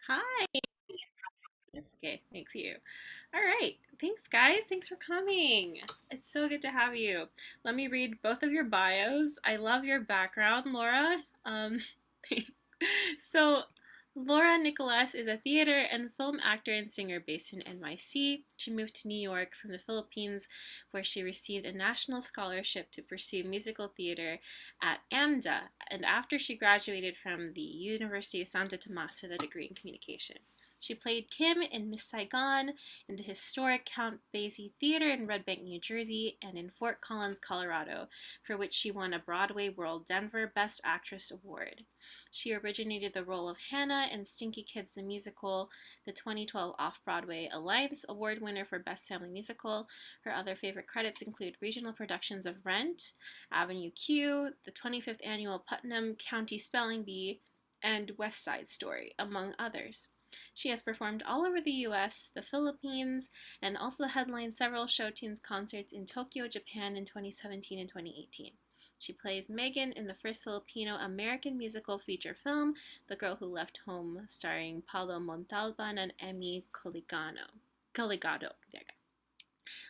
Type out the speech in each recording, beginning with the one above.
Hi. Okay, thanks you. All right. Thanks, guys. Thanks for coming. It's so good to have you. Let me read both of your bios. I love your background, Laura. So, Lora Nicolas is a theater and film actor and singer based in NYC. She moved to New York from the Philippines, where she received a national scholarship to pursue musical theater at AMDA, and after she graduated from the University of Santo Tomas with a degree in communication. She played Kim in Miss Saigon, in the historic Count Basie Theater in Red Bank, New Jersey, and in Fort Collins, Colorado, for which she won a Broadway World Denver Best Actress Award. She originated the role of Hannah in Stinky Kids the Musical, the 2012 Off Broadway Alliance Award winner for Best Family Musical. Her other favorite credits include regional productions of Rent, Avenue Q, the 25th annual Putnam County Spelling Bee, and West Side Story, among others. She has performed all over the US, the Philippines, and also headlined several show tunes concerts in Tokyo, Japan in 2017 and 2018. She plays Megan in the first Filipino American musical feature film, The Girl Who Left Home, starring Paulo Montalban and Emmy Coligado. There you go.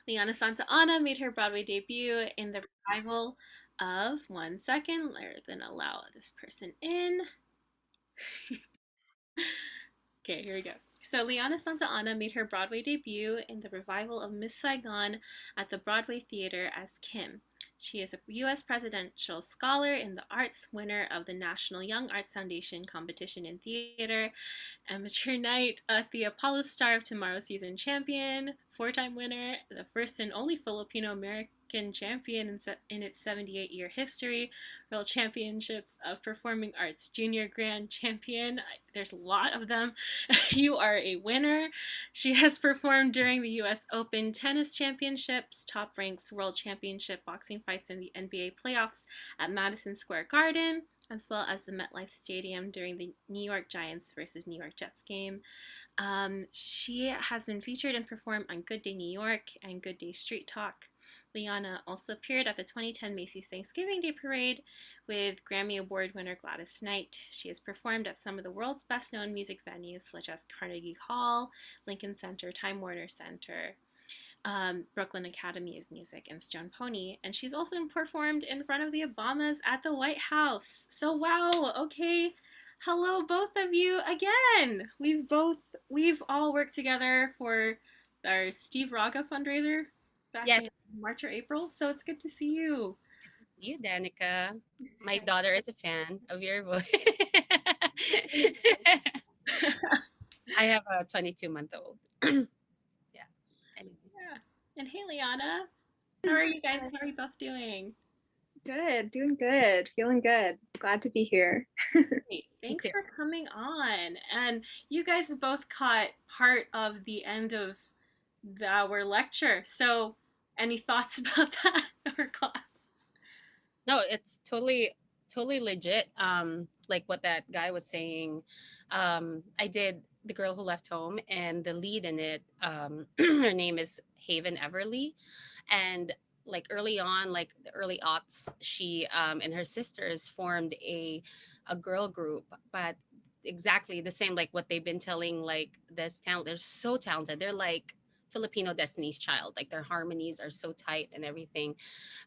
Liana Santa Ana made her Broadway debut in the revival of one second. We're gonna allow this person in. Okay, here we go. So Liana Santa Ana made her Broadway debut in the revival of Miss Saigon at the Broadway Theater as Kim. She is a U.S. Presidential Scholar in the Arts, winner of the National Young Arts Foundation competition in theater, amateur night at the Apollo Star of Tomorrow season champion, four-time winner, the first and only Filipino American champion in its 78-year history, World Championships of Performing Arts Junior Grand Champion. There's a lot of them. You are a winner. She has performed during the U.S. Open Tennis Championships, top ranks World Championship boxing fights in the NBA playoffs at Madison Square Garden, as well as the MetLife Stadium during the New York Giants versus New York Jets game. She has been featured and performed on Good Day New York and Good Day Street Talk. Liana also appeared at the 2010 Macy's Thanksgiving Day Parade with Grammy Award winner Gladys Knight. She has performed at some of the world's best known music venues, such as Carnegie Hall, Lincoln Center, Time Warner Center, Brooklyn Academy of Music, and Stone Pony. And she's also performed in front of the Obamas at the White House. So, wow, okay. Hello, both of you again. We've all worked together for our Steve Raga fundraiser back Yes, in March or April. So it's good to see you. you, Danica. My daughter is a fan of your voice. I have a 22-month-old. Yeah. Anyway. Yeah. And hey, Liana. How are you guys? How are you both doing? Good, doing good, feeling good. Glad to be here. Great. Me Thanks too. for coming on. And you guys have both caught part of the end of our lecture. So, any thoughts about that or class? No, it's totally legit. Like what that guy was saying. I did The Girl Who Left Home, and the lead in it, her name is Haven Everly. And like early on, like the early aughts, she and her sisters formed a girl group, but exactly the same like what they've been telling, like this talent, they're so talented. They're like Filipino Destiny's Child. Like their harmonies are so tight and everything,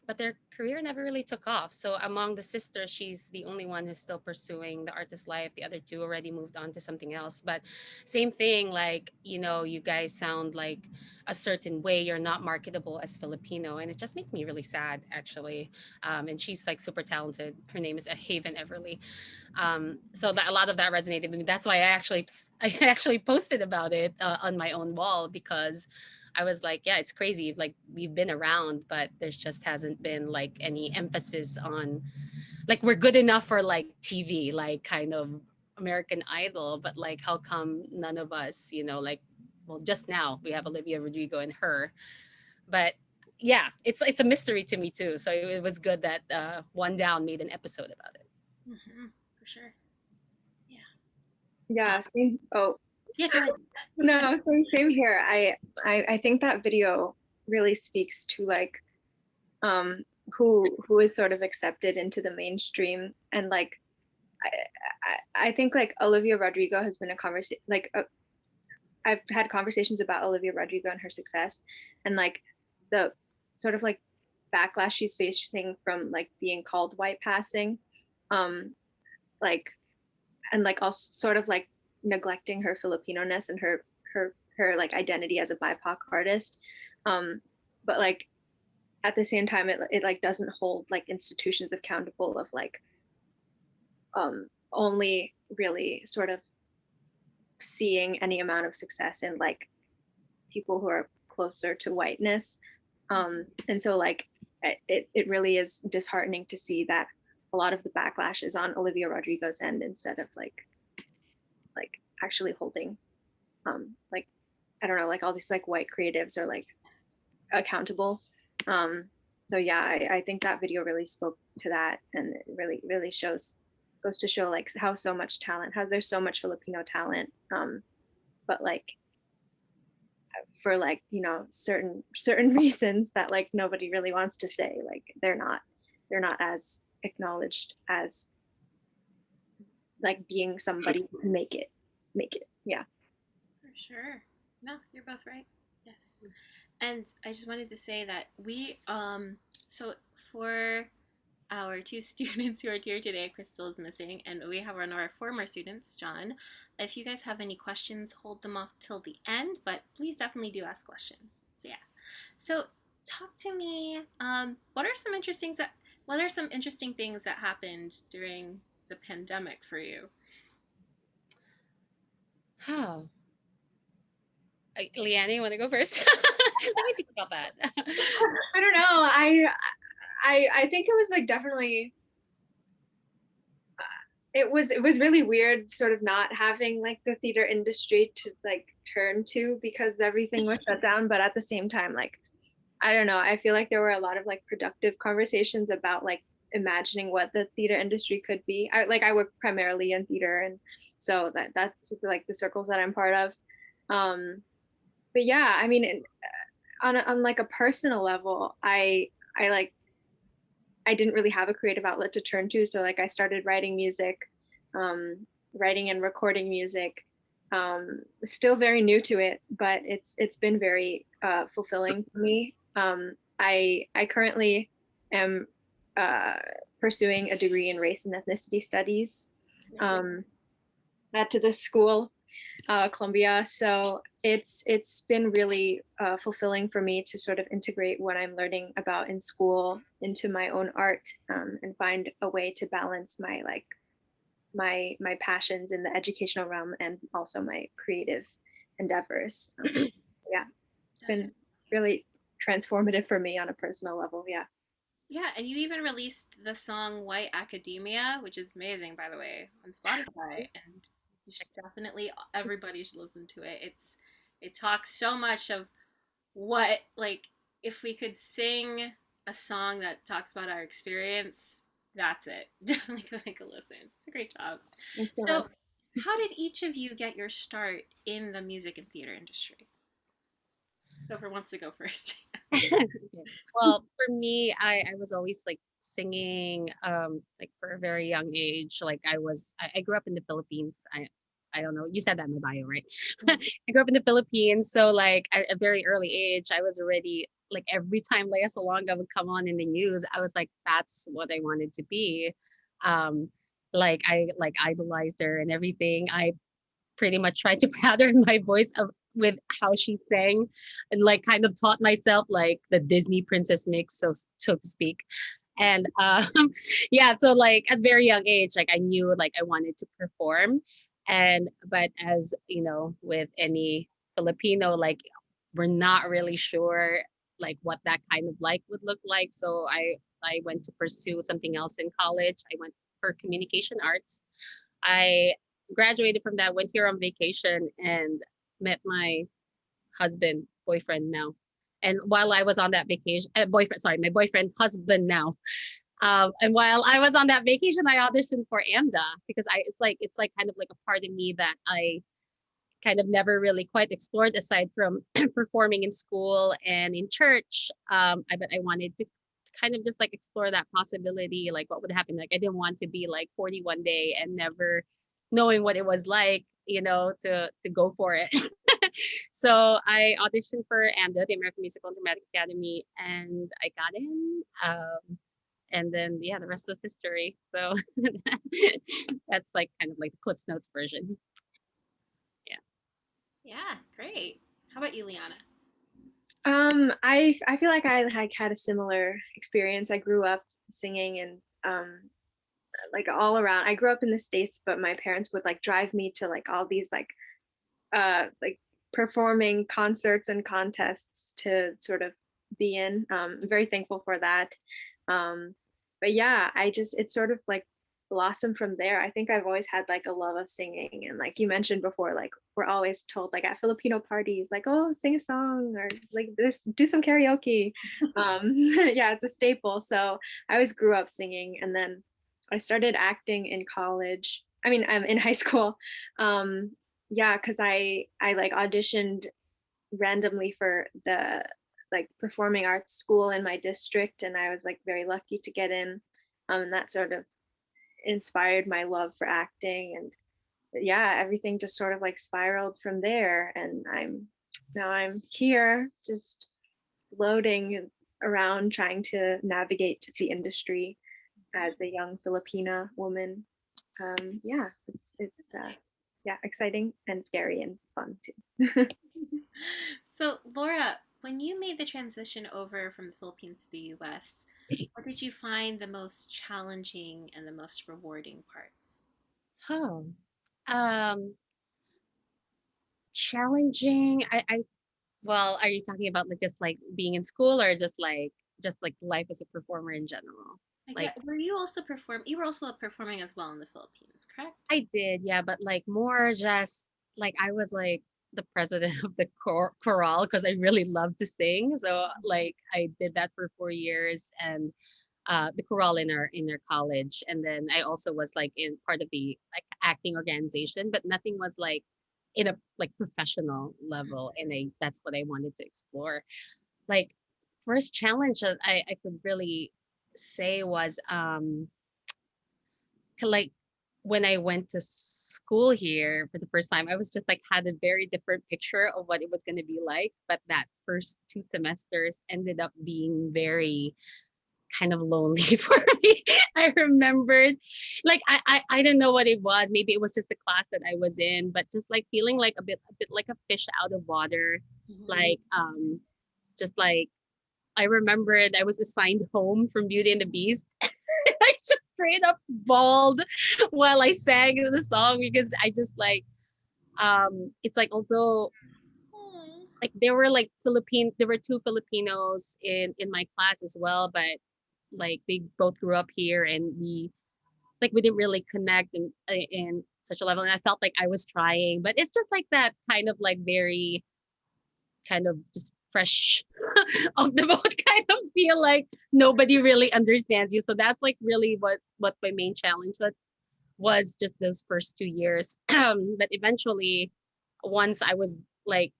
but their career never really took off. So among the sisters, she's the only one who's still pursuing the artist life. The other two already moved on to something else. But same thing, like, you guys sound like a certain way. You're not marketable as Filipino. And it just makes me really sad, actually. And she's like super talented. Her name is Haven Everly. So that a lot of that resonated with me. That's why I actually posted about it on my own wall, because I was like, yeah, it's crazy. Like we've been around, but there's just hasn't been like any emphasis on like we're good enough for like TV, like kind of American Idol, but like how come none of us, like, well, just now we have Olivia Rodrigo and her, but yeah, it's a mystery to me too. So it was good that One Down made an episode about it. For sure. Yeah. Yeah, same. Oh, Yeah, go ahead. no, same here. I think that video really speaks to like who is sort of accepted into the mainstream, and like I think like Olivia Rodrigo has been a conversation, like I've had conversations about Olivia Rodrigo and her success, and like the sort of like backlash she's facing from like being called white passing, like, and like also sort of like neglecting her Filipino-ness and her like identity as a BIPOC artist. But like at the same time, it like doesn't hold like institutions accountable of like only really sort of seeing any amount of success in like people who are closer to whiteness. And so like it really is disheartening to see that a lot of the backlash is on Olivia Rodrigo's end instead of like actually holding like I don't know, like all these like white creatives are like accountable. So yeah, I think that video really spoke to that, and it really goes to show like how so much talent, how there's so much Filipino talent, but like for like certain reasons that like nobody really wants to say, like they're not as acknowledged as like being somebody who can make it. Yeah. For sure. No, you're both right. Yes. And I just wanted to say that so for our two students who are here today, Crystal is missing, and we have one of our former students, John. If you guys have any questions, hold them off till the end, but please definitely do ask questions. So yeah. So talk to me. What are some interesting things that happened during the pandemic for you? How? Liana, you want to go first? Let me think about that. I don't know. I think it was like definitely it was really weird sort of not having like the theater industry to like turn to because everything was shut down, but at the same time like I don't know, I feel like there were a lot of like productive conversations about like imagining what the theater industry could be. I work primarily in theater, and so that's like the circles that I'm part of. But yeah, I mean, on like a personal level, I like I didn't really have a creative outlet to turn to, so like I started writing music, writing and recording music. Still very new to it, but it's been very fulfilling for me. I currently am pursuing a degree in race and ethnicity studies at the school, Columbia. So it's been really fulfilling for me to sort of integrate what I'm learning about in school into my own art, and find a way to balance my like my passions in the educational realm and also my creative endeavors. Yeah, it's been really transformative for me on a personal level. Yeah. Yeah, and you even released the song White Academia, which is amazing, by the way, on Spotify. And you should definitely, everybody should listen to it. It talks so much of what, like, if we could sing a song that talks about our experience, that's it. Definitely go take a listen. It's a great job. So, how did each of you get your start in the music and theater industry? Whoever wants to go first. Well, for me, I was always like singing like for a very young age. Like I grew up in the Philippines. I don't know. You said that in my bio, right? I grew up in the Philippines, so like at a very early age, I was already like every time Lea Salonga would come on in the news, I was like, that's what I wanted to be. Um, like I like idolized her and everything. I pretty much tried to pattern my voice with how she sang, and like kind of taught myself like the Disney princess mix, so to speak. And yeah, so like at very young age, like I knew like I wanted to perform. And but as you know, with any Filipino, like we're not really sure like what that kind of like would look like. So I went to pursue something else in college. I went for communication arts. I graduated from that, went here on vacation, and met my boyfriend now. And while I was on that vacation, my boyfriend, husband now. And while I was on that vacation, I auditioned for AMDA because it's like kind of like a part of me that I kind of never really quite explored aside from performing in school and in church. But I wanted to kind of just like explore that possibility, like what would happen. Like I didn't want to be like 41 day and never knowing what it was like, to go for it. So I auditioned for AMDA, the American Musical and Dramatic Academy, and I got in. And then yeah, the rest was history. So that's like kind of like the Cliff's Notes version. Yeah. Yeah, great. How about you, Liana? I feel like I like had a similar experience. I grew up singing and like all around. I grew up in the States, but my parents would like drive me to like all these like performing concerts and contests to sort of be in. I'm very thankful for that. But yeah, it sort of like blossomed from there. I think I've always had like a love of singing, and like you mentioned before, like we're always told like at Filipino parties, like, oh, sing a song or like this, do some karaoke. Yeah, it's a staple. So I always grew up singing, and then I started acting in college. I mean, I'm in high school. Um, yeah, because I like auditioned randomly for the like performing arts school in my district, and I was like very lucky to get in. And that sort of inspired my love for acting, and yeah, everything just sort of like spiraled from there, and I'm here just floating around trying to navigate the industry as a young Filipina woman. Yeah, it's yeah, exciting and scary and fun too. So, Laura, when you made the transition over from the Philippines to the US, what did you find the most challenging and the most rewarding parts? Oh, um, challenging. Well, are you talking about like just like being in school or just like life as a performer in general? I Like get, were you also perform? You were also performing as well in the Philippines, correct? I did, yeah, but like more just like I was like the president of the chorale because I really love to sing. So like I did that for 4 years and the chorale in our college, and then I also was like in part of the like acting organization, but nothing was like in a like professional level, and that's what I wanted to explore. Like first challenge that I could really say was like when I went to school here for the first time, I was just like had a very different picture of what it was going to be like. But that first 2 semesters ended up being very kind of lonely for me. I remembered, like I don't know what it was. Maybe it was just the class that I was in, but just like feeling like a bit like a fish out of water. Mm-hmm. Like just like I remembered I was assigned home from Beauty and the Beast. I just straight up bawled while I sang the song because I just like it's like although like there were two Filipinos in my class as well, but like they both grew up here and we didn't really connect in such a level, and I felt like I was trying, but it's just like that kind of like very kind of just fresh off the boat kind of feel like nobody really understands you. So that's like really what my main challenge was just those first 2 years. But eventually once I was like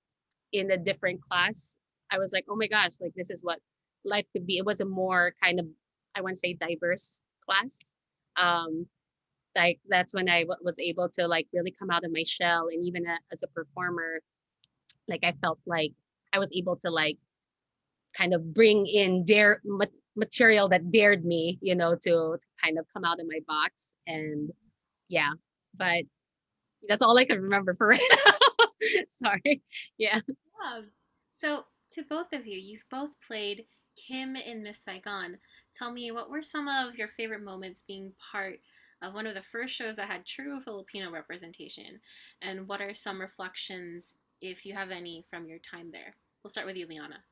in a different class, I was like, oh my gosh, like this is what life could be. It was a more kind of, I want to say, diverse class. Um, like that's when I was able to like really come out of my shell, and even as a performer, like I felt like I was able to like kind of bring in material that dared me, to kind of come out of my box. And yeah, but that's all I can remember for right now. Sorry. Yeah. Yeah. So, to both of you, you've both played Kim in Miss Saigon. Tell me, what were some of your favorite moments being part of one of the first shows that had true Filipino representation? And what are some reflections, if you have any, from your time there? We'll start with you, Liana.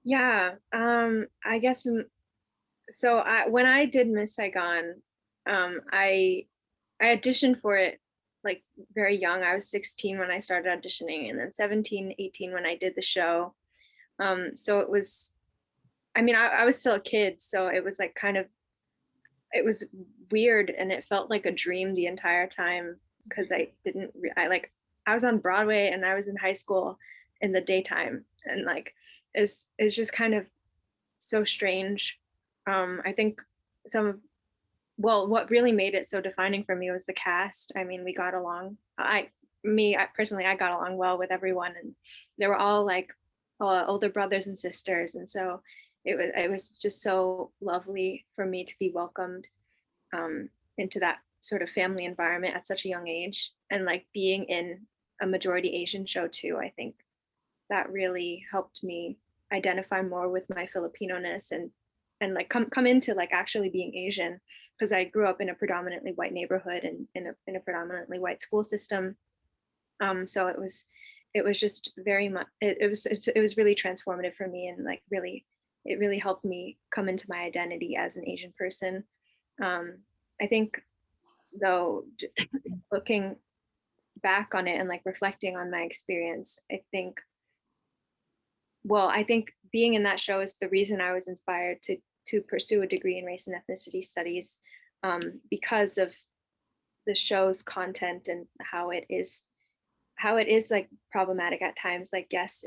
Yeah, I guess so. When I did Miss Saigon, I auditioned for it like very young. I was 16 when I started auditioning, and then 17, 18 when I did the show. So it was, I mean, I was still a kid, so it was like kind of, it was weird, and it felt like a dream the entire time because I was on Broadway and I was in high school in the daytime, and like it's just kind of so strange. I think some of well, what really made it so defining for me was the cast. I mean, we got along. I personally, I got along well with everyone, and they were all like older brothers and sisters, and so it was just so lovely for me to be welcomed into that sort of family environment at such a young age, and like being in a majority Asian show too. I think that really helped me identify more with my Filipino-ness and like come into like actually being Asian, because I grew up in a predominantly white neighborhood and in a predominantly white school system. So it was just very much it was really transformative for me, and like really it really helped me come into my identity as an Asian person. I think though, looking back on it and like reflecting on my experience, I think being in that show is the reason I was inspired to pursue a degree in race and ethnicity studies, because of the show's content and how it is like problematic at times. Like, yes,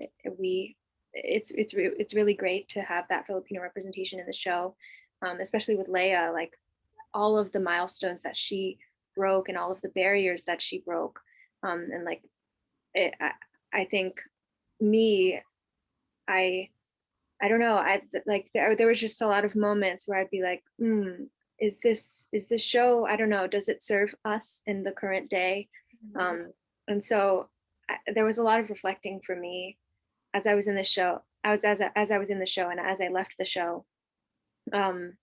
it's really great to have that Filipino representation in the show, especially with Leia. Like all of the milestones that she broke and all of the barriers that she broke, and like I think me, I I don't know. I like there was just a lot of moments where I'd be like, is this show? I don't know. Does it serve us in the current day? And so there was a lot of reflecting for me as I was in the show. As I was in the show and as I left the show. Um,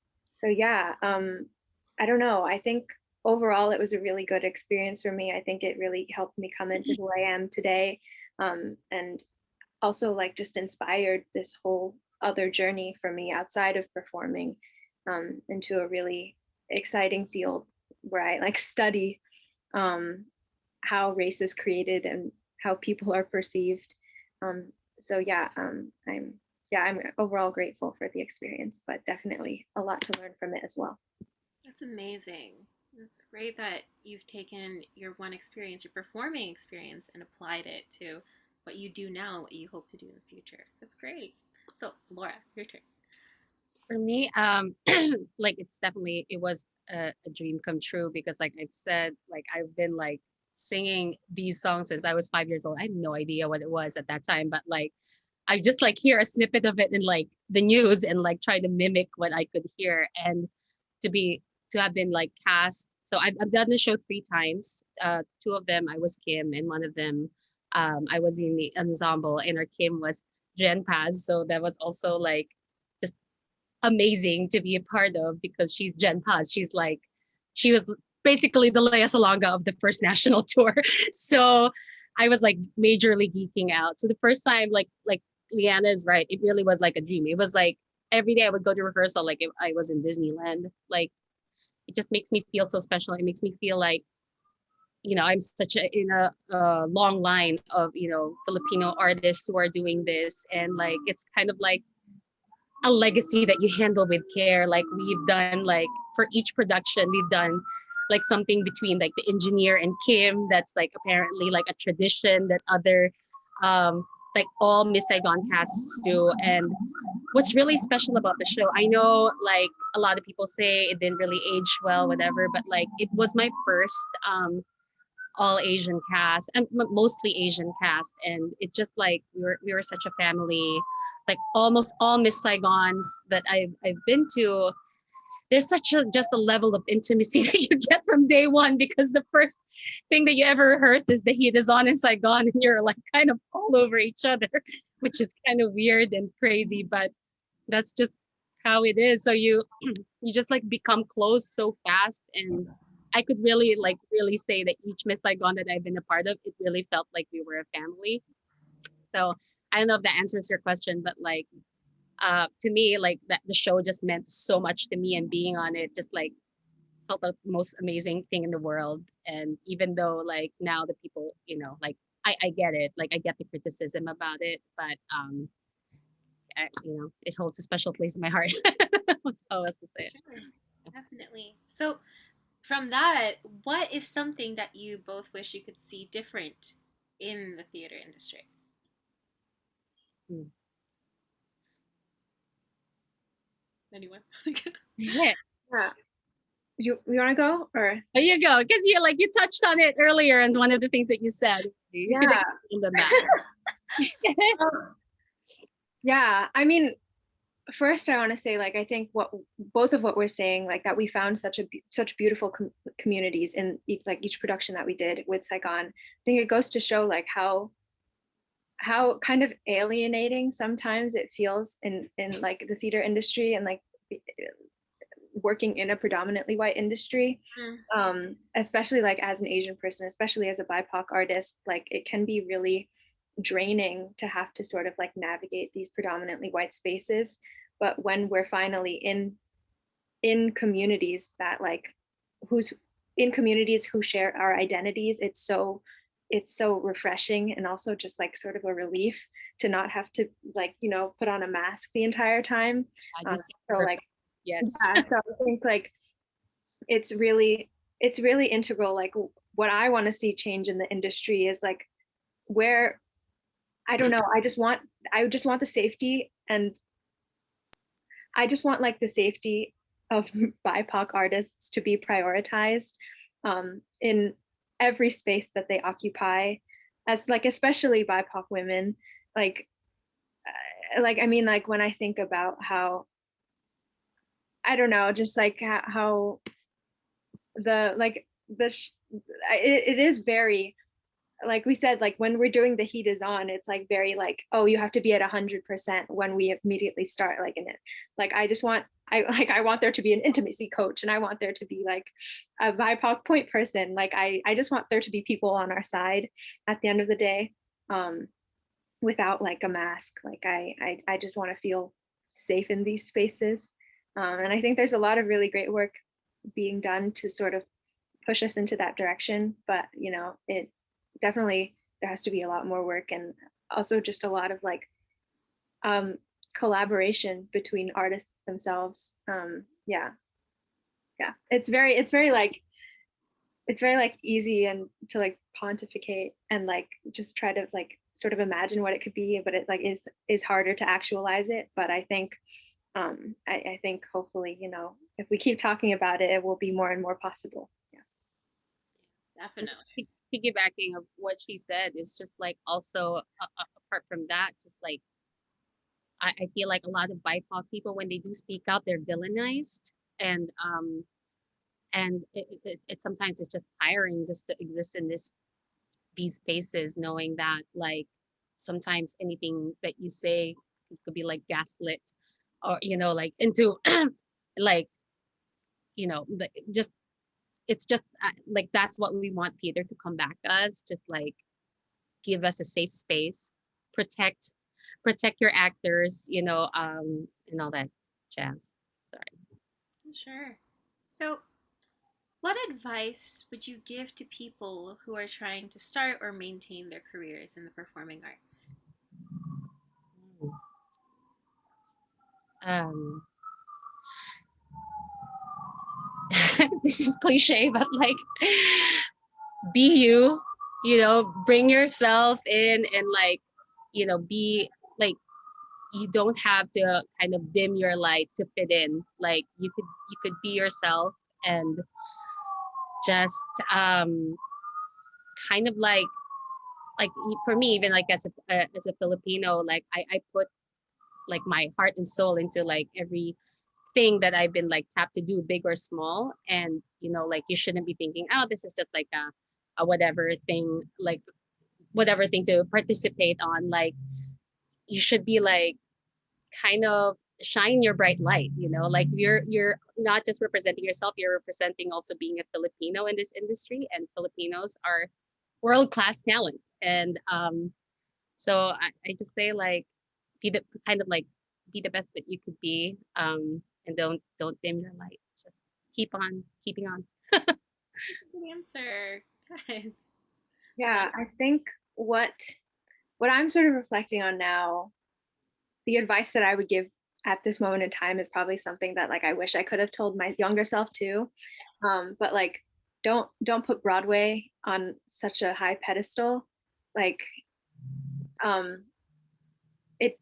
so yeah, I don't know. I think overall it was a really good experience for me. I think it really helped me come into who I am today, and also like just inspired this whole other journey for me outside of performing, into a really exciting field where I like study um, how race is created and how people are perceived. Um, so yeah, I'm overall grateful for the experience, but definitely a lot to learn from it as well. That's amazing. It's great that you've taken your one experience, your performing experience, and applied it to what you do now, what you hope to do in the future. That's great. So, Laura, your turn. For me, like it was a dream come true because like I've said, like I've been like singing these songs since I was 5 years old. I had no idea what it was at that time, but like I just like hear a snippet of it in like the news and like try to mimic what I could hear. And to be to have been like cast. So I've done the show 3 times. Two of them I was Kim, and one of them I was in the ensemble, and our Kim was Jen Paz. So that was also like just amazing to be a part of because she's Jen Paz. She was basically the Lea Salonga of the first national tour. So I was like majorly geeking out. So the first time, like Liana is right, it really was like a dream. It was like every day I would go to rehearsal like if I was in Disneyland. Like it just makes me feel so special. It makes me feel like I'm such in a long line of Filipino artists who are doing this, and like it's kind of like a legacy that you handle with care. Like we've done like for each production, we've done like something between like the engineer and Kim. That's like apparently like a tradition that other like all Miss Saigon casts do. And what's really special about the show, I know like a lot of people say it didn't really age well, whatever, but like it was my first all Asian cast and mostly Asian cast, and it's just like we were such a family. Like almost all Miss Saigons that I've been to, there's such a just a level of intimacy that you get from day one because the first thing that you ever rehearse is the heat is on in Saigon, and you're like kind of all over each other, which is kind of weird and crazy, but that's just how it is. So you just like become close so fast, and I could really say that each Miss Saigon that I've been a part of, it really felt like we were a family. So I don't know if that answers your question, but like to me, like that the show just meant so much to me, and being on it just like felt the most amazing thing in the world. And even though like now the people, like I get it, like I get the criticism about it, but it holds a special place in my heart. That's how else to say it. Sure, definitely. So, from that, what is something that you both wish you could see different in the theater industry? Hmm. anyone? Yeah. Yeah. You want to go or? There you go. Because you touched on it earlier, and one of the things that you said, you could Yeah. expand on that. Yeah. I mean, first I want to say, like, I think both of what we're saying, like that we found such beautiful communities in each production that we did with Saigon. I think it goes to show like how kind of alienating sometimes it feels in like the theater industry and like working in a predominantly white industry, especially like as an Asian person, especially as a BIPOC artist. Like it can be really draining to have to sort of like navigate these predominantly white spaces. But when we're finally in communities that like who's in communities who share our identities, it's so refreshing and also just like sort of a relief to not have to like put on a mask the entire time. So like yes. yeah, so I think like it's really integral. Like what I want to see change in the industry is like where I don't know, I just want the safety, and I just want like the safety of BIPOC artists to be prioritized in every space that they occupy, as like especially BIPOC women. Like I mean, like when I think about how I don't know, just like how the like the it is very, like we said, like when we're doing the heat is on, it's like very like, oh, you have to be at 100% when we immediately start like in it. Like I want there to be an intimacy coach, and I want there to be like a BIPOC point person. Like I just want there to be people on our side at the end of the day, without like a mask. Like I just want to feel safe in these spaces, and I think there's a lot of really great work being done to sort of push us into that direction. But it definitely, there has to be a lot more work, and also just a lot of like collaboration between artists themselves. Yeah, it's very like easy and to like pontificate and like just try to like sort of imagine what it could be, but it like is harder to actualize it. But I think I think hopefully if we keep talking about it, it will be more and more possible. Yeah, Definitely. Piggybacking of what she said is just like also apart from that, just like I feel like a lot of BIPOC people, when they do speak out, they're villainized, and it sometimes it's just tiring just to exist in these spaces, knowing that like sometimes anything that you say could be like gaslit, or like into like just it's just like that's what we want theater to come back as, just like give us a safe space, protect your actors, and all that jazz. Sorry. Sure. So, what advice would you give to people who are trying to start or maintain their careers in the performing arts? um this is cliche, but like be you, bring yourself in, and like be like, you don't have to kind of dim your light to fit in. Like you could be yourself, and just kind of like for me, even like as a Filipino, like I put like my heart and soul into like every thing that I've been like tapped to do, big or small. And like you shouldn't be thinking, oh, this is just like a whatever thing, like whatever thing to participate on. Like you should be like kind of shine your bright light, like you're not just representing yourself, you're representing also being a Filipino in this industry, and Filipinos are world-class talent. And so I just say like be the kind of like be the best that you could be, and don't dim your light, just keep on keeping on. Good answer. Guys. yeah. I think what I'm sort of reflecting on now, the advice that I would give at this moment in time is probably something that like I wish I could have told my younger self too. But like don't put Broadway on such a high pedestal. Like it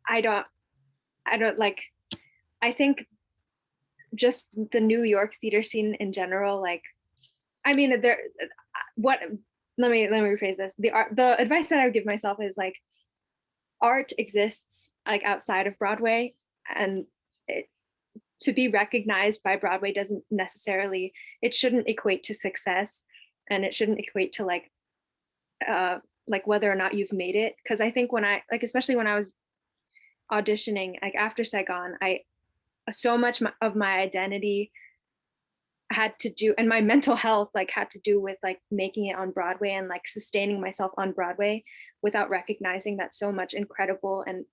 I don't like I think just the New York theater scene in general, like, I mean, what, let me rephrase this. The advice that I would give myself is like, art exists like outside of Broadway, and it, to be recognized by Broadway doesn't necessarily, it shouldn't equate to success, and it shouldn't equate to like whether or not you've made it. Because I think when I like, especially when I was auditioning, like after Saigon, I so much of my identity had to do, and my mental health like had to do with like making it on Broadway and like sustaining myself on Broadway, without recognizing that so much incredible and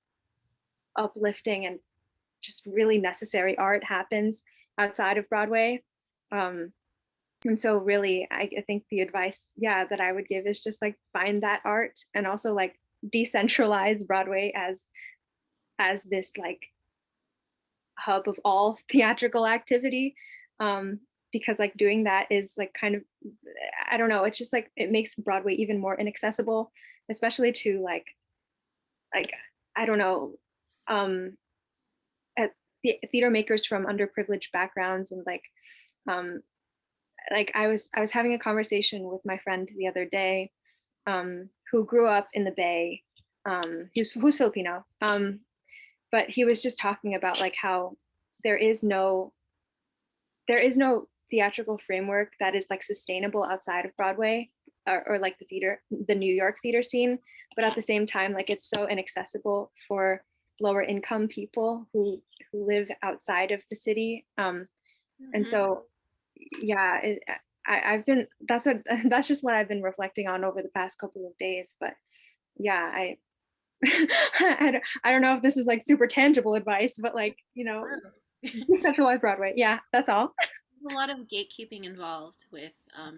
uplifting and just really necessary art happens outside of Broadway. Um, and so really, I think the advice, yeah, that I would give is just like find that art, and also like decentralize Broadway as this like hub of all theatrical activity. Because like doing that is like kind of, I don't know, it's just like it makes Broadway even more inaccessible, especially to like I don't know, um at theater makers from underprivileged backgrounds. And um like I was having a conversation with my friend the other day, who grew up in the Bay, who's Filipino, but he was just talking about like how there is no there is no theatrical framework that is like sustainable outside of Broadway, or like the New York theater scene. But at the same time, like it's so inaccessible for lower income people who live outside of the city. And so, yeah, I've been, that's just what I've been reflecting on over the past couple of days. But yeah, I don't know if this is like super tangible advice, but like, decentralized Broadway. Yeah, that's all. A lot of gatekeeping involved with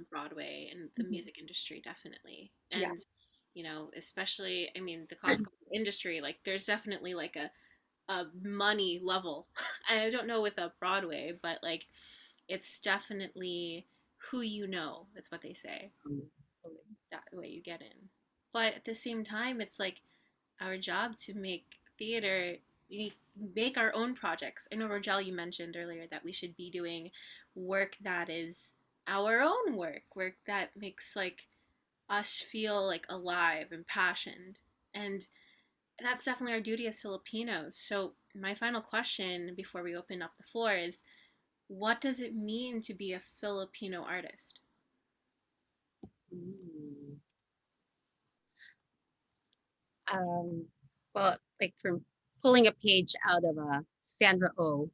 Broadway and the music industry, definitely. Yeah. And, especially, I mean, the classical industry, like, there's definitely like a money level. I don't know with a Broadway, but like, it's definitely who you know. That's what they say. That way you get in. But at the same time, it's like our job to make theater, we make our own projects. I know, Rogel, you mentioned earlier that we should be doing work that is our own work that makes like us feel like alive and passionate. And that's definitely our duty as Filipinos. So my final question before we open up the floor is, what does it mean to be a Filipino artist? Mm. Um, well, like from pulling a page out of Sandra Oh,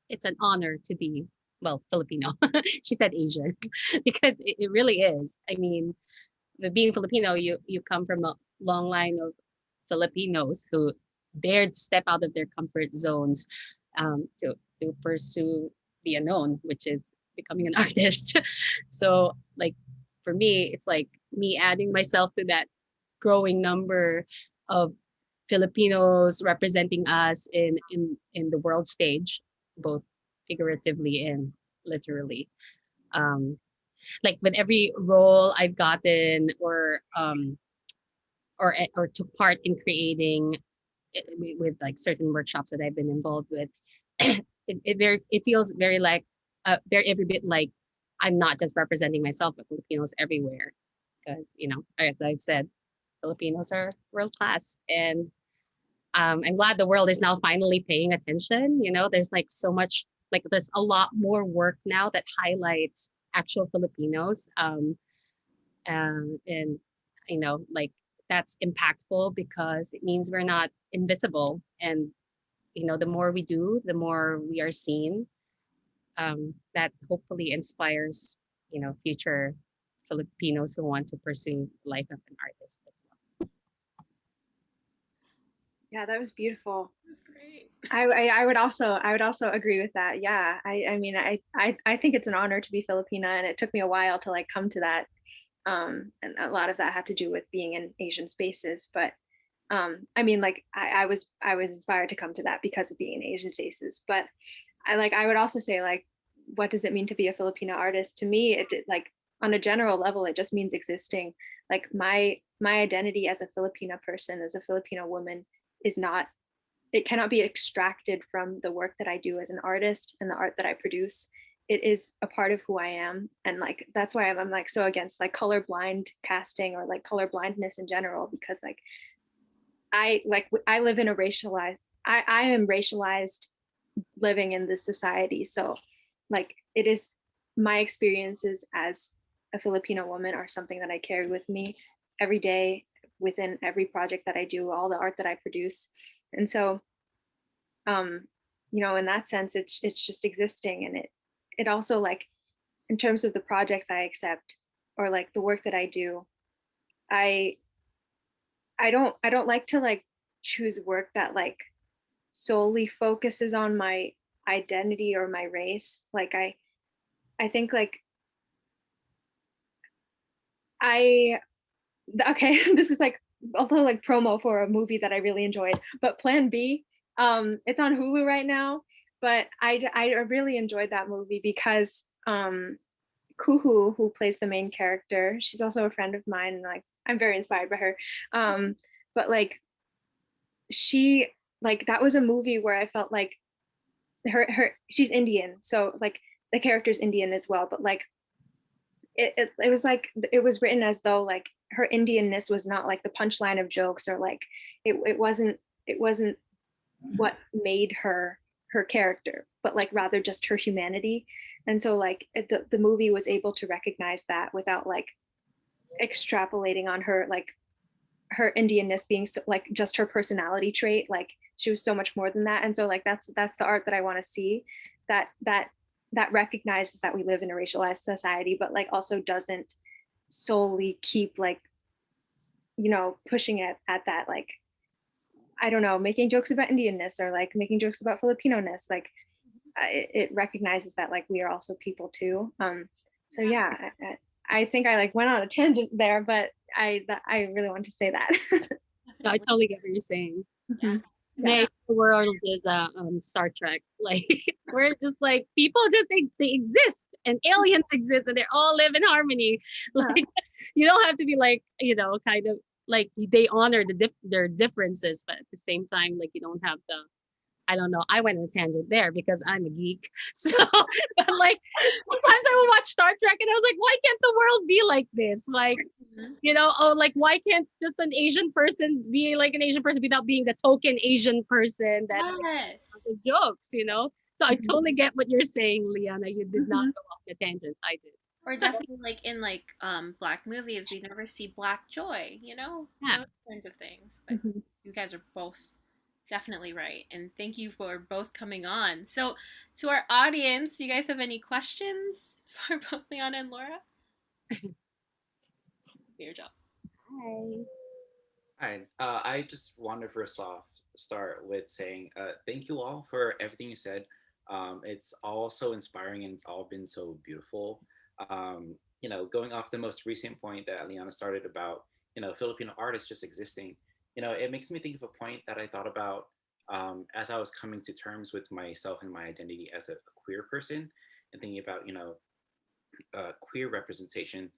it's an honor to be, well, Filipino. She said Asian because it really is. I mean, being Filipino, you come from a long line of Filipinos who dared step out of their comfort zones, to pursue the unknown, which is becoming an artist. So, like for me, it's like me adding myself to that growing number of Filipinos representing us in the world stage, both figuratively and literally. Um, like with every role I've gotten, or took part in creating with like certain workshops that I've been involved with, it feels very like very every bit like I'm not just representing myself, but Filipinos everywhere. Because as I've said, Filipinos are world class, and I'm glad the world is now finally paying attention. There's like so much, like there's a lot more work now that highlights actual Filipinos. And like that's impactful because it means we're not invisible. And the more we do, the more we are seen. That hopefully inspires future Filipinos who want to pursue life of an artist as well. Yeah, that was beautiful. That's great. I would also agree with that. Yeah. I mean, I think it's an honor to be Filipina, and it took me a while to like come to that. And a lot of that had to do with being in Asian spaces. But I mean, like I was inspired to come to that because of being in Asian spaces. But I would also say, like, what does it mean to be a Filipino artist? To me, like on a general level, it just means existing. Like my identity as a Filipina person, as a Filipino woman, is not it cannot be extracted from the work that I do as an artist and the art that I produce. It is a part of who I am. And like that's why I'm like so against like colorblind casting or like color blindness in general, because like I live in a racialized I am racialized living in this society. So like it is my experiences as a Filipino woman are something that I carry with me every day within every project that I do, all the art that I produce. And so um you know, in that sense it's just existing. And it also like in terms of the projects I accept or like the work that I do, I I don't like to like choose work that like solely focuses on my identity or my race. Like I think like I okay, this is like also like promo for a movie that I really enjoyed, but Plan B, it's on Hulu right now, but I really enjoyed that movie because Kuhu, who plays the main character, she's also a friend of mine, and like I'm very inspired by her. But like she like that was a movie where I felt like her she's Indian, so like the character's Indian as well, but like it was like it was written as though like her Indianness was not like the punchline of jokes or like it wasn't what made her her character, but like rather just her humanity. And so like the movie was able to recognize that without like extrapolating on her like her Indianness being so, like just her personality trait. Like she was so much more than that. And so like that's the art that I want to see, that that recognizes that we live in a racialized society, but like also doesn't solely keep like, you know, pushing it at that like, I don't know, making jokes about Indianness or like making jokes about Filipino-ness. Like it recognizes that like we are also people too. So yeah, I think I like went on a tangent there, but I really wanted to say that. No, I totally get what you're saying. Yeah. Maybe the world is Star Trek. Like we're just like people just they exist and aliens exist and they all live in harmony. Like you don't have to be like, you know, kind of like they honor their differences, but at the same time, like you don't have to. I don't know. I went on a tangent there because I'm a geek. So, but like sometimes I would watch Star Trek and I was like, why can't the world be like this? Like, you know, oh, like why can't just an Asian person be like an Asian person without being the token Asian person that Yes. the jokes, you know? So I totally get what you're saying, Liana. You did not Mhm. go off the tangent. I did. Or definitely like in like black movies, we never see black joy, you know? Yeah. Those kinds of things. But Mhm. you guys are both definitely right. And thank you for both coming on. So to our audience, do you guys have any questions for both Liana and Laura? Your job. Hi. Hi. I just want to first off start with saying thank you all for everything you said. It's all so inspiring and it's all been so beautiful. You know, going off the most recent point that Liana started about, you know, Filipino artists just existing, you know, it makes me think of a point that I thought about as I was coming to terms with myself and my identity as a queer person and thinking about, you know, queer representation,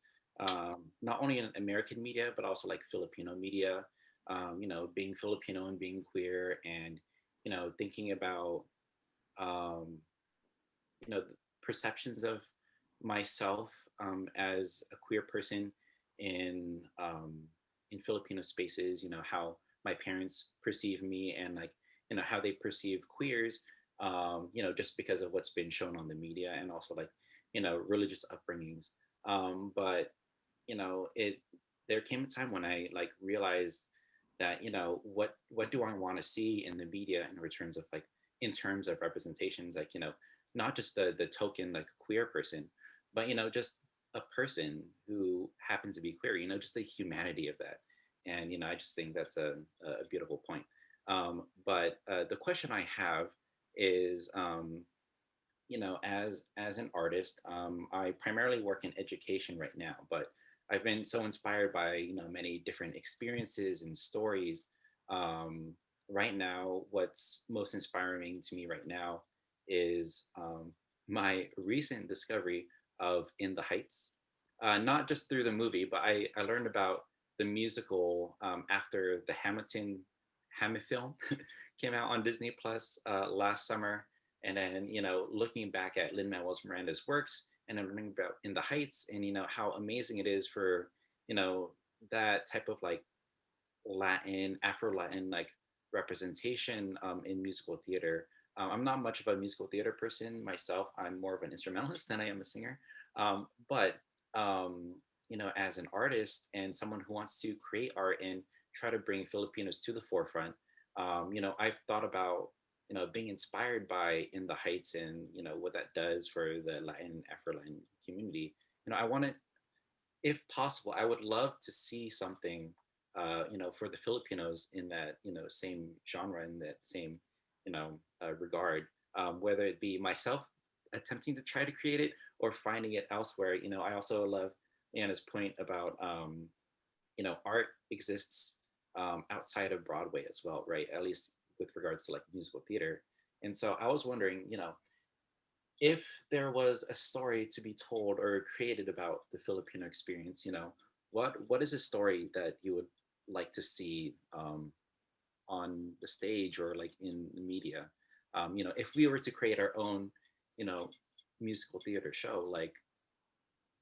not only in American media, but also like Filipino media, you know, being Filipino and being queer and, you know, thinking about, um, you know, the perceptions of myself as a queer person in, in Filipino spaces, you know, how my parents perceive me and like, you know, how they perceive queers, you know, just because of what's been shown on the media and also like, you know, religious upbringings. But you know, it there came a time when I like realized that, you know, what do I want to see in the media in returns of like in terms of representations, like, you know, not just the token like queer person, but you know, just a person who happens to be queer, you know, just the humanity of that. And you know, I just think that's a beautiful point. But the question I have is, you know, as an artist, I primarily work in education right now, but I've been so inspired by, you know, many different experiences and stories. Um, right now, what's most inspiring to me right now is my recent discovery of In the Heights. Not just through the movie, but I learned about the musical after the Hammer film came out on Disney Plus last summer. And then, looking back at Lin-Manuel Miranda's works and then learning about In the Heights and, how amazing it is for, that type of like Latin, Afro-Latin like representation in musical theater. I'm not much of a musical theater person myself. I'm more of an instrumentalist than I am a singer. But as an artist and someone who wants to create art and try to bring Filipinos to the forefront, I've thought about being inspired by In the Heights and what that does for the Latin, Afro-Latin community. I want to, if possible, I would love to see something for the Filipinos in that, same genre, in that same, regard, whether it be myself attempting to try to create it or finding it elsewhere. I also love Anna's point about, art exists outside of Broadway as well, right? At least with regards to like musical theater. And so I was wondering, if there was a story to be told or created about the Filipino experience, what is a story that you would like to see on the stage or like in the media? If we were to create our own, you know, musical theater show, like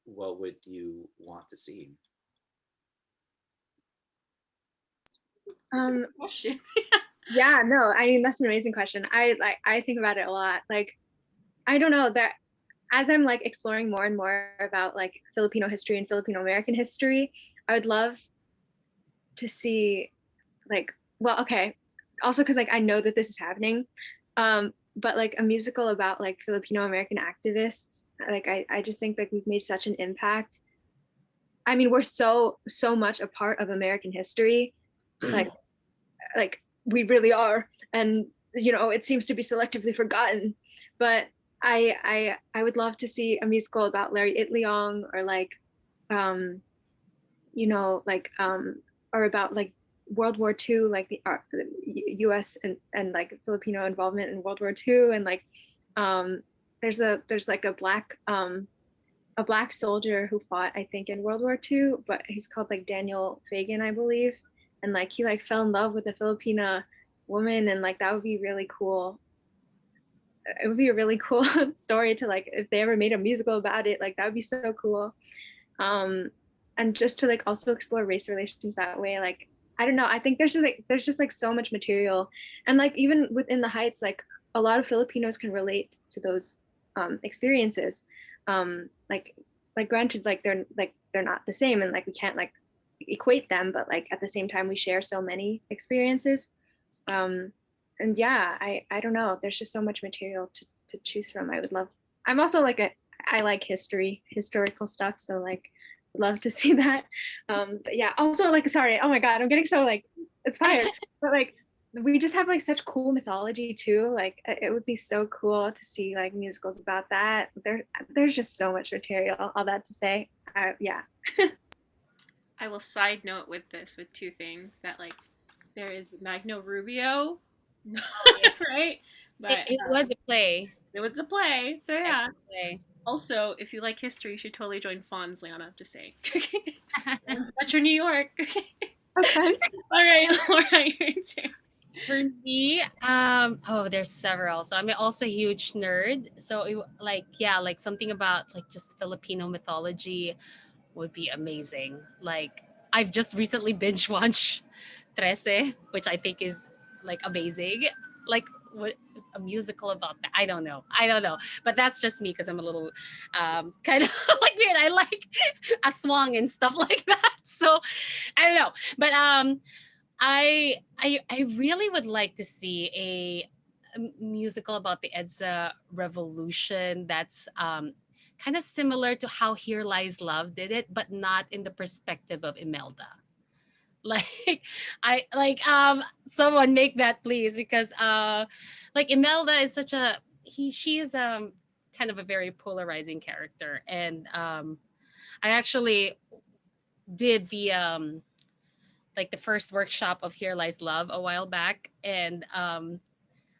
what would you want to see? Um, Question. yeah, no, I mean that's an amazing question. I think about it a lot. Like, I don't know that as I'm like exploring more and more about like Filipino history and Filipino American history, I would love to see like, well, okay, also because like I know that this is happening, but like a musical about like Filipino American activists. Like I just think like we've made such an impact. I mean, we're so much a part of American history, like like we really are, and it seems to be selectively forgotten. But I would love to see a musical about Larry Itliong, or like um like or about like World War II, like the U.S. and like Filipino involvement in World War II, and like um there's like a black soldier who fought, I think, in World War II, but he's called like Daniel Fagan, I believe. And like he like fell in love with a Filipina woman, and like that would be really cool. It would be a really cool story to like, if they ever made a musical about it, like that would be so cool. Um and just to like also explore race relations that way, like I don't know, I think there's just like so much material. And like even within the Heights, like a lot of Filipinos can relate to those experiences. Like granted, like they're not the same, and like we can't like equate them, but like at the same time we share so many experiences. um and yeah, I don't know, there's just so much material to choose from. I would love, I'm also like I like historical stuff, so like love to see that. But yeah, also like, sorry, oh my god, I'm getting so like inspired. But like we just have like such cool mythology too. Like it would be so cool to see like musicals about that. There's just so much material. All that to say, yeah. I will side note with this with two things that like there is Magno Rubio, right? But It was a play. it was a play, so yeah. It's a play. Also, if you like history, you should totally join Fawns, Liana. Just saying. Fawns Metro New York. Okay. All right, Laura, your turn. For me, oh, there's several. So I'm also a huge nerd. So like, yeah, like something about like just Filipino mythology would be amazing. Like I've just recently binge watched Trece, which I think is like amazing. Like what a musical about that. I don't know. I don't know. But that's just me because I'm a little kind of like weird. I like a swang and stuff like that. So I don't know. But I really would like to see a musical about the EDSA revolution that's kind of similar to how Here Lies Love did it, but not in the perspective of Imelda. Like I like someone make that please, because like Imelda is such a she is kind of a very polarizing character. And I actually did the like the first workshop of Here Lies Love a while back, and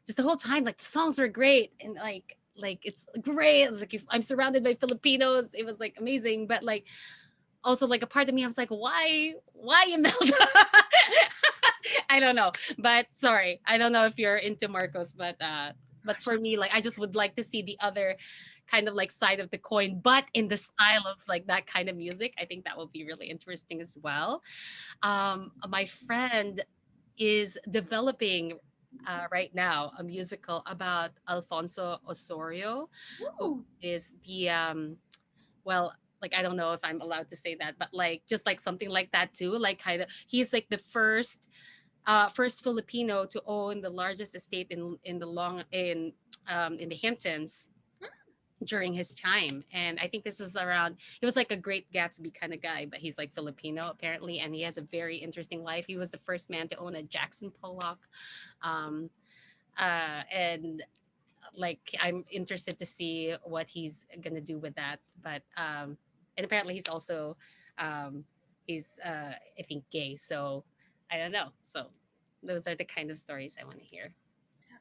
just the whole time like the songs were great, and like it's great. It's like if I'm surrounded by Filipinos, it was like amazing. But like also like a part of me, I was like, why Imelda? I don't know. But sorry, I don't know if you're into Marcos, but for me, like I just would like to see the other kind of like side of the coin, but in the style of like that kind of music. I think that would be really interesting as well. My friend is developing right now a musical about Alfonso Osorio, who Ooh. is the well, like I don't know if I'm allowed to say that, but like just like something like that too. Like kind of he's like the first Filipino to own the largest estate in the Hamptons during his time. And I think this was around, he was like a great Gatsby kind of guy, but he's like Filipino apparently. And he has a very interesting life. He was the first man to own a Jackson Pollock. Um, and like, I'm interested to see what he's going to do with that. But, and apparently he's also, he's, I think gay. So I don't know. So those are the kind of stories I want to hear.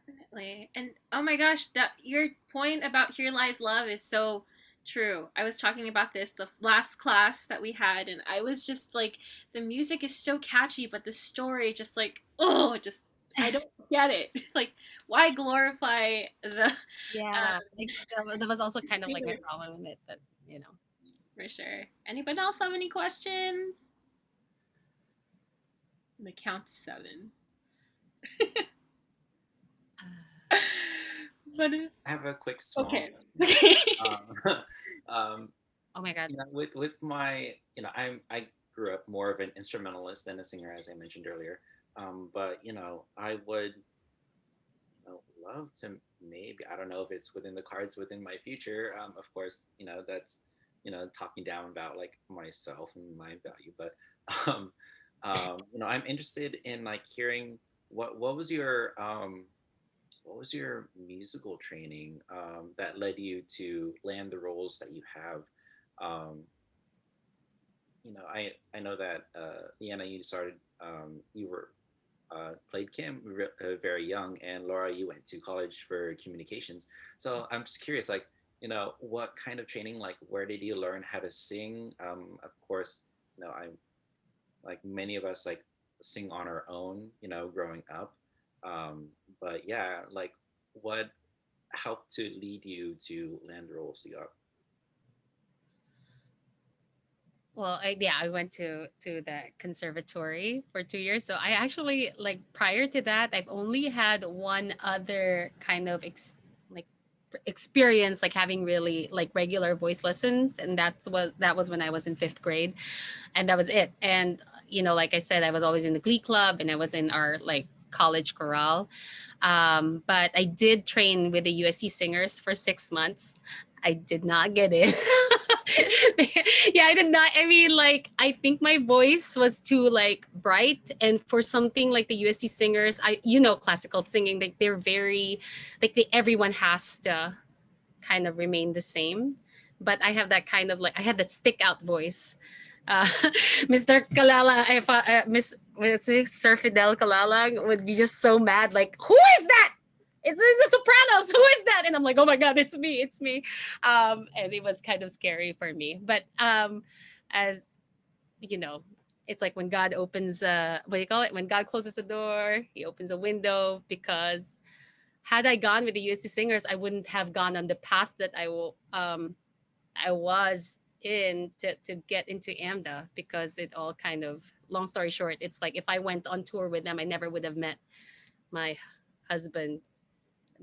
Definitely. And oh my gosh, that your point about Here Lies Love is so true. I was talking about this the last class that we had, and I was just like, the music is so catchy, but the story just like, oh, just I don't get it. Like, why glorify the Yeah, like, that was also kind of like my feelings? problem with it, but you know. For sure. Anybody else have any questions? I'm gonna count to 7. But I have a quick small okay. question. Um, Oh my god. with my, I grew up more of an instrumentalist than a singer, as I mentioned earlier. But I would love to, maybe, I don't know if it's within the cards within my future. Of course, that's talking down about like myself and my value, but um, I'm interested in like hearing what was your musical training that led you to land the roles that you have? Um, I know that Liana, you started you were played Kim very young, and Laura, you went to college for communications. So I'm just curious, like, what kind of training, like, where did you learn how to sing? Of course, I'm like many of us, like, sing on our own, growing up. Um, but yeah, like, what helped to lead you to land the roles you got? Well, I went to the conservatory for 2 years. So I actually like prior to that, I've only had one other kind of like experience, like having really like regular voice lessons, and that was when I was in 5th grade, and that was it. And like I said, I was always in the Glee Club, and I was in our like college chorale. But I did train with the USC singers for 6 months. I did not get it. Yeah, I did not. I mean, like, I think my voice was too like bright, and for something like the USC singers, classical singing, like they're very, like everyone has to kind of remain the same. But I have that kind of like I had that stick out voice. Uh, Mr. Kalala, Miss Sir Fidel Kalala would be just so mad, like, who is that? It's the Sopranos. Who is that? And I'm like, oh my god, it's me. And it was kind of scary for me. But as you know, it's like when God opens what do you call it? When God closes a door, He opens a window. Because had I gone with the USC singers, I wouldn't have gone on the path that I was in to get into AMDA, because it all kind of, long story short, it's like if I went on tour with them, I never would have met my husband,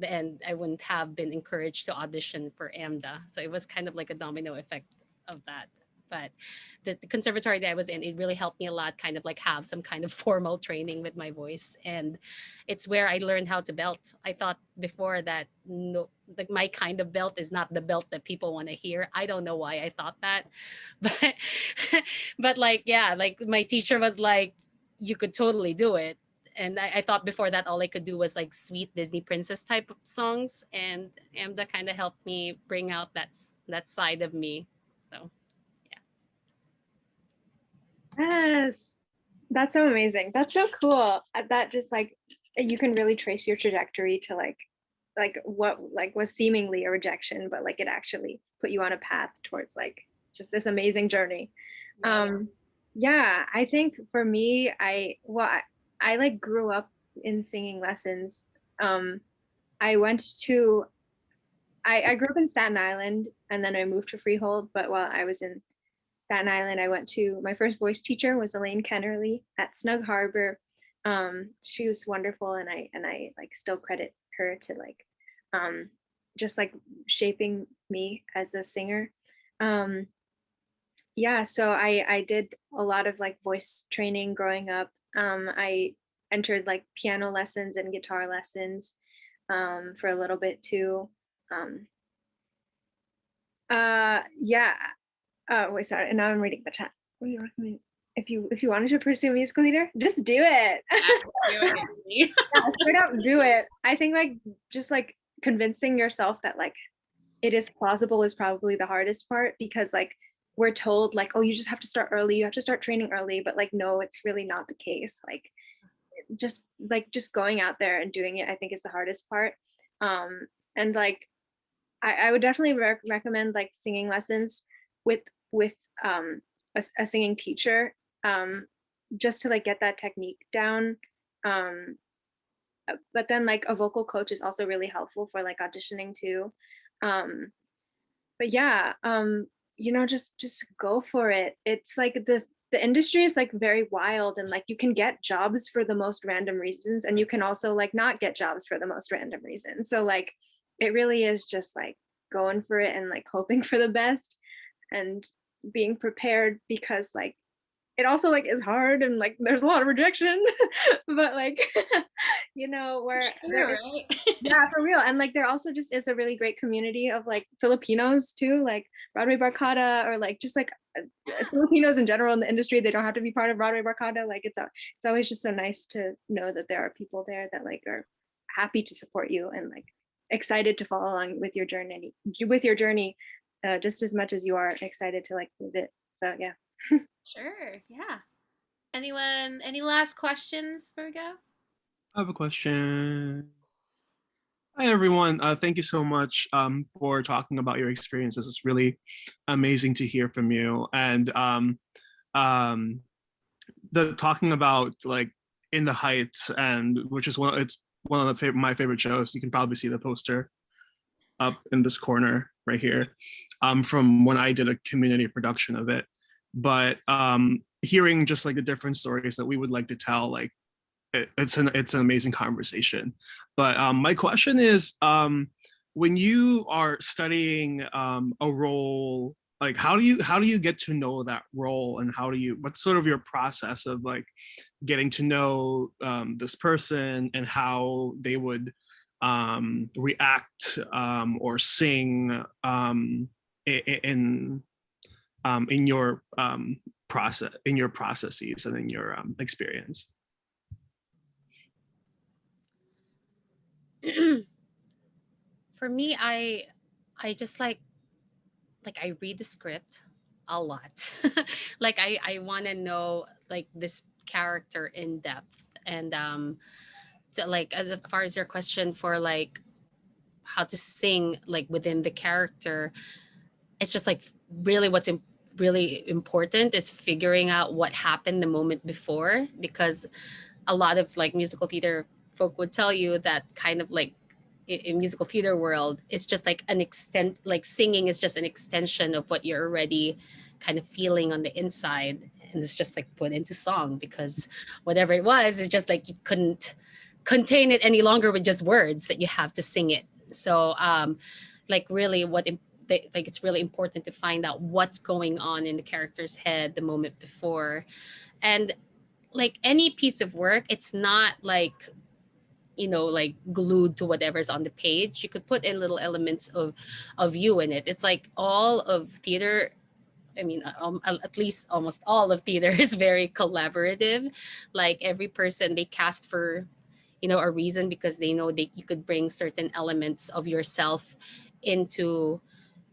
and I wouldn't have been encouraged to audition for AMDA. So it was kind of like a domino effect of that. But the conservatory that I was in, it really helped me a lot, kind of like have some kind of formal training with my voice. And it's where I learned how to belt. I thought before that, no, like my kind of belt is not the belt that people want to hear. I don't know why I thought that. But but like, yeah, like my teacher was like, you could totally do it. And I thought before that all I could do was like sweet Disney princess type of songs, and AMDA kind of helped me bring out that side of me. So Yes, that's so amazing. That's so cool. That just like you can really trace your trajectory to like what like was seemingly a rejection, but like it actually put you on a path towards like just this amazing journey. yeah. Yeah, I think for me, I like grew up in singing lessons. I went to I grew up in Staten Island, and then I moved to Freehold. But while I was in Staten Island, I went to my first voice teacher was Elaine Kennerly at Snug Harbor. She was wonderful, and I like still credit her to like just like shaping me as a singer. Um, yeah, so I did a lot of like voice training growing up. I entered like piano lessons and guitar lessons for a little bit too. Um, yeah. Wait, sorry. And now I'm reading the chat. What do you recommend? If you wanted to pursue musical theater, just do it. Yeah, straight up do it. I think like just like convincing yourself that like it is plausible is probably the hardest part, because like we're told like, oh, you just have to start early, you have to start training early, but like no, it's really not the case. Just going out there and doing it, I think, is the hardest part. And like I would definitely recommend like singing lessons with with a singing teacher, just to like get that technique down. Um, but then like a vocal coach is also really helpful for like auditioning too. Um, but yeah, just go for it. It's like the industry is like very wild, and like you can get jobs for the most random reasons, and you can also like not get jobs for the most random reasons. So like it really is just like going for it and like hoping for the best and being prepared, because like it also like is hard and like there's a lot of rejection. But like where Sure, right? yeah, for real. And like there also just is a really great community of like Filipinos too, like Broadway Barkada, or like just like Filipinos in general in the industry. They don't have to be part of Broadway Barkada. Like it's always just so nice to know that there are people there that like are happy to support you and like excited to follow along with your journey, just as much as you are excited to like live it. So yeah. Sure, yeah. Anyone, any last questions before we go? I have a question. Hi, everyone. Thank you so much for talking about your experiences. It's really amazing to hear from you. And um, the talking about like In the Heights, and which is it's one of my favorite shows. You can probably see the poster up in this corner right here, from when I did a community production of it. But hearing just like the different stories that we would like to tell, like it's an amazing conversation. But my question is, when you are studying a role, like how do you get to know that role, and what's sort of your process of like getting to know this person and how they would react or sing in your processes and in your experience? For me, I just like I read the script a lot. Like I want to know like this character in depth. And so like as far as your question for like how to sing like within the character, it's just like really really important is figuring out what happened the moment before, because a lot of like musical theater folk would tell you that kind of like in musical theater world, it's just like an extent, like singing is just an extension of what you're already kind of feeling on the inside, and it's just like put into song, because whatever it was, it's just like you couldn't contain it any longer with just words, that you have to sing it. So like really like it's really important to find out what's going on in the character's head the moment before. And like any piece of work, it's not like like glued to whatever's on the page. You could put in little elements of you in it. It's like all of theater, I mean, at least almost all of theater is very collaborative. Like every person they cast for a reason, because they know that you could bring certain elements of yourself into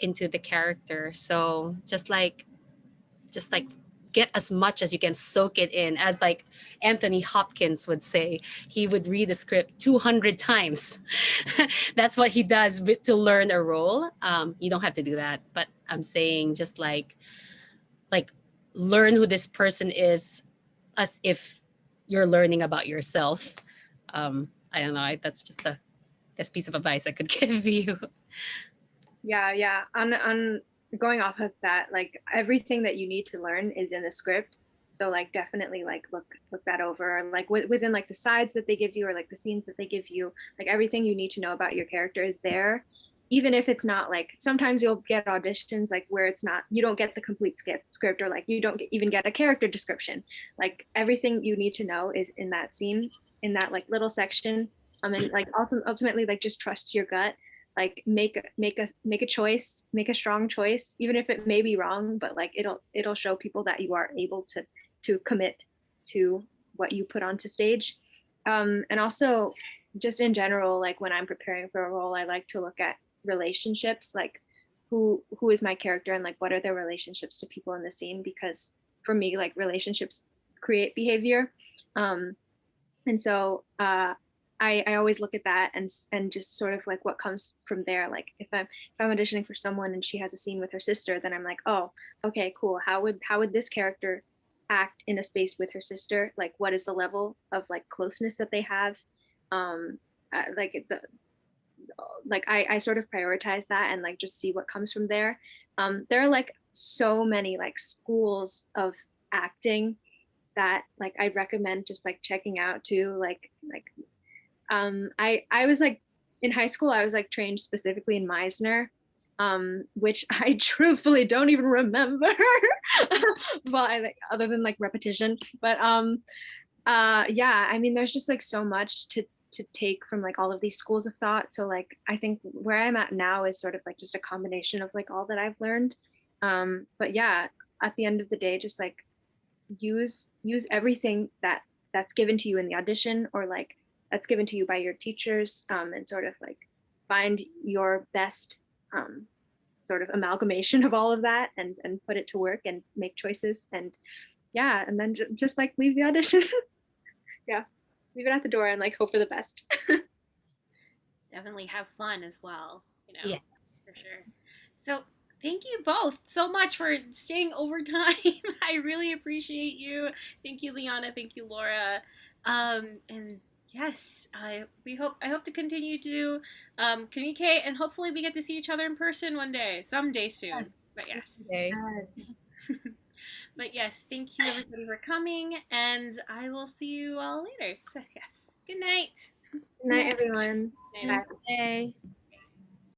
the character. So just like get as much as you can, soak it in. As like Anthony Hopkins would say, he would read the script 200 times. That's what he does to learn a role. You don't have to do that, but I'm saying just like learn who this person is, as if you're learning about yourself. I don't know. That's just the best piece of advice I could give you. Yeah. On going off of that, like everything that you need to learn is in the script. So like definitely like look that over. Like within like the sides that they give you or like the scenes that they give you, like everything you need to know about your character is there. Even if it's not like sometimes you'll get auditions like where it's not you don't get the complete script or like you don't even get a character description. Like everything you need to know is in that scene in that like little section. And like ultimately like just trust your gut, like make a choice, make a strong choice even if it may be wrong, but like it'll show people that you are able to commit to what you put onto stage. And also just in general, like when I'm preparing for a role, I like to look at relationships, like who is my character and like what are their relationships to people in the scene, because for me like relationships create behavior. And so I always look at that and just sort of like what comes from there. Like if I'm auditioning for someone and she has a scene with her sister, then I'm like, oh, okay, cool. How would this character act in a space with her sister? Like what is the level of like closeness that they have? Like I sort of prioritize that and like just see what comes from there. There are like so many like schools of acting that like I'd recommend just like checking out too. I was like in high school I was like trained specifically in Meisner, which I truthfully don't even remember. Well, I like other than like repetition, but yeah, I mean there's just like so much to take from like all of these schools of thought. So like I think where I'm at now is sort of like just a combination of like all that I've learned. But yeah, at the end of the day, just like use everything that's given to you in the audition or like that's given to you by your teachers, and sort of like find your best sort of amalgamation of all of that and put it to work and make choices and yeah, and then just like leave the audition. Yeah, leave it at the door and like hope for the best. Definitely have fun as well, Yes. for sure. So thank you both so much for staying over time. I really appreciate you. Thank you, Liana. Thank you, Lora. And yes, I hope to continue to communicate, and hopefully we get to see each other in person one day, someday soon. But yes. Okay. Yes. But yes, thank you everybody for coming, and I will see you all later. So yes, good night. Good night, everyone. Night. Okay.